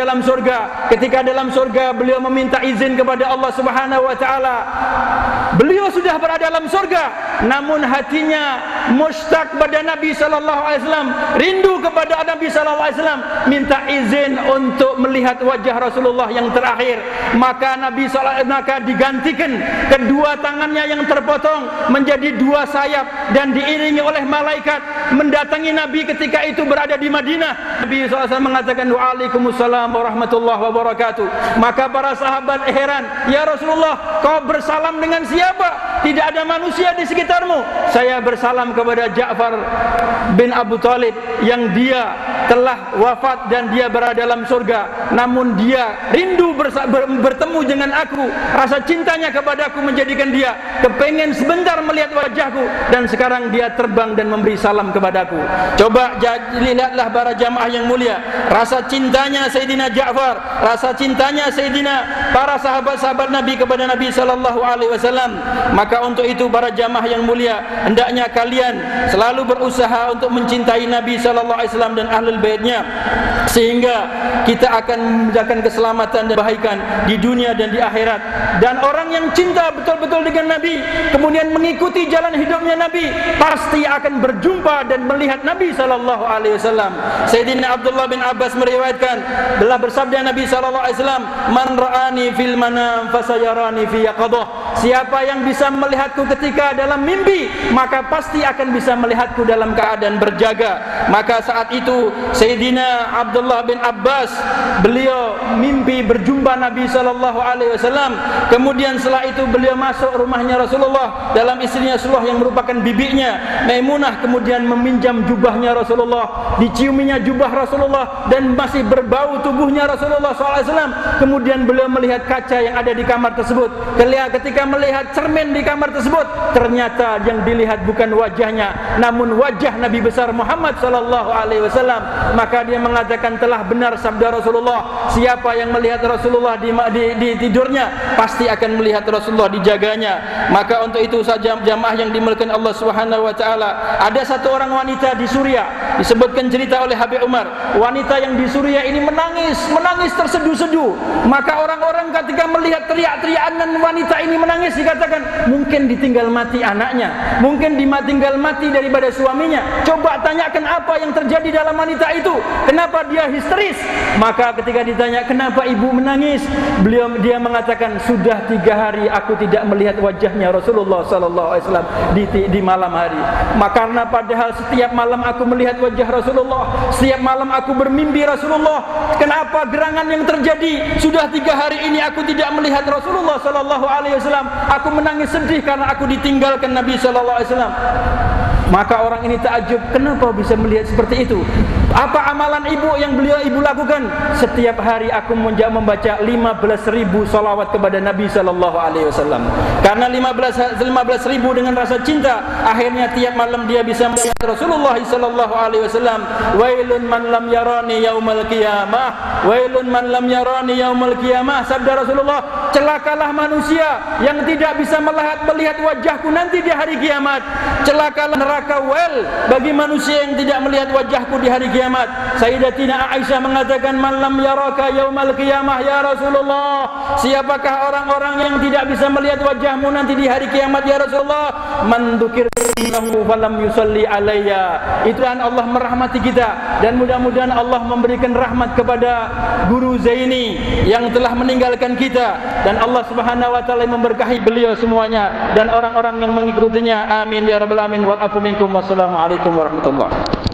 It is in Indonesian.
dalam surga. Ketika dalam surga beliau meminta izin kepada Allah Subhanahu wa taala. Beliau sudah berada dalam surga, namun hatinya mustaq pada Nabi sallallahu alaihi wasallam, rindu kepada Nabi sallallahu alaihi wasallam, minta izin untuk melihat wajah Rasulullah yang terakhir. Maka Nabi sallallahu alaihi wasallam digantikan kedua tangannya yang terpotong menjadi dua sayap dan diiringi oleh malaikat mendatangi Nabi ketika itu berada di Madinah. Nabi sallallahu alaihi wasallam mengatakan, "Waalaikumsalam warahmatullahi wabarakatuh." Maka para sahabat heran, "Ya Rasulullah, kau bersalam dengan siapa? Tidak ada manusia di sekitarmu." "Saya bersalam kepada Ja'far bin Abu Thalib yang dia telah wafat dan dia berada dalam surga, namun dia rindu bertemu dengan aku. Rasa cintanya kepadaku menjadikan dia kepengen sebentar melihat wajahku, dan sekarang dia terbang dan memberi salam kepadaku." Coba lihatlah para jamaah yang mulia, rasa cintanya Sayyidina Ja'far, rasa cintanya Sayyidina para sahabat-sahabat Nabi kepada Nabi sallallahu alaihi wasallam. Maka untuk itu para jamaah yang mulia, hendaknya kalian selalu berusaha untuk mencintai Nabi sallallahu alaihi wasallam dan ahlul baitnya, sehingga kita akan mendapatkan keselamatan dan kebaikan di dunia dan di akhirat. Dan orang yang cinta betul-betul dengan Nabi, kemudian mengikuti jalan hidupnya Nabi, pasti akan berjumpa dan melihat Nabi sallallahu alaihi wasallam. Sayyidina Abdullah bin Abbas meriwayatkan, telah bersabda Nabi sallallahu alaihi wasallam, "Man ra'ani fil manam fasayarani fi yaqadah." Siapa yang bisa melihatku ketika dalam mimpi, maka pasti akan bisa melihatku dalam keadaan berjaga. Maka saat itu Sayyidina Abdullah bin Abbas, beliau mimpi berjumpa Nabi sallallahu alaihi wasallam. Kemudian setelah itu beliau masuk rumahnya Rasulullah dalam istrinya Rasulullah yang merupakan bibinya Maimunah, kemudian meminjam jubahnya Rasulullah, diciuminya jubah Rasulullah dan masih berbau tubuhnya Rasulullah sallallahu alaihi wasallam. Kemudian beliau melihat kaca yang ada di kamar tersebut. Ketika melihat cermin di kamar tersebut, ternyata yang dilihat bukan wajahnya, namun wajah Nabi besar Muhammad sallallahu alaihi wasallam. Maka dia mengatakan, telah benar sabda Rasulullah, siapa yang melihat Rasulullah di tidurnya, pasti akan melihat Rasulullah dijaganya. Maka untuk itu saja jamaah yang dimuliakan Allah Subhanahu wa taala, ada satu orang wanita di Suriah, disebutkan cerita oleh Habib Umar, wanita yang di Suriah ini menangis terseduh-seduh. Maka orang-orang ketika melihat teriak-teriakan wanita ini menangis, dikatakan mungkin ditinggal mati anaknya, mungkin ditinggal mati daripada suaminya. Coba tanyakan apa yang terjadi dalam wanita itu, kenapa dia histeris. Maka ketika ditanya, kenapa ibu menangis, dia mengatakan, sudah 3 hari aku tidak melihat wajahnya Rasulullah sallallahu alaihi wasallam di malam hari. Maka karena padahal setiap malam aku melihat wajah Rasulullah, setiap malam aku bermimpi Rasulullah. Kenapa gerangan yang terjadi sudah 3 hari ini aku tidak melihat Rasulullah sallallahu alaihi wasallam? Aku menangis sedih karena aku ditinggalkan Nabi sallallahu alaihi wasallam. Maka orang ini takjub, kenapa bisa melihat seperti itu? Apa amalan ibu yang ibu lakukan? Setiap hari aku membaca 15.000 salawat kepada Nabi sallallahu alaihi wasallam. Karena 15.000 dengan rasa cinta, akhirnya tiap malam dia bisa melihat Rasulullah sallallahu alaihi wasallam. Wailun man lam yarani yaumal qiyamah, wailun man lam yarani yaumal qiyamah. Sabda Rasulullah, celakalah manusia yang tidak bisa melihat wajahku nanti di hari kiamat. Celakalah neraka wel bagi manusia yang tidak melihat wajahku di hari kiamat. Sayyidatina Aisyah mengatakan, man lam yaraka yaumal qiyamah ya Rasulullah. Siapakah orang-orang yang tidak bisa melihat wajahmu nanti di hari kiamat ya Rasulullah? Man dzukirnahu falam yusalli alayya. Itulah Allah merahmati kita, dan mudah-mudahan Allah memberikan rahmat kepada Guru Zaini yang telah meninggalkan kita, dan Allah Subhanahu wa taala memberkahi beliau semuanya dan orang-orang yang mengikutinya. Amin ya rabbal alamin. Wa afu minkum. Wassalamualaikum warahmatullahi wabarakatuh.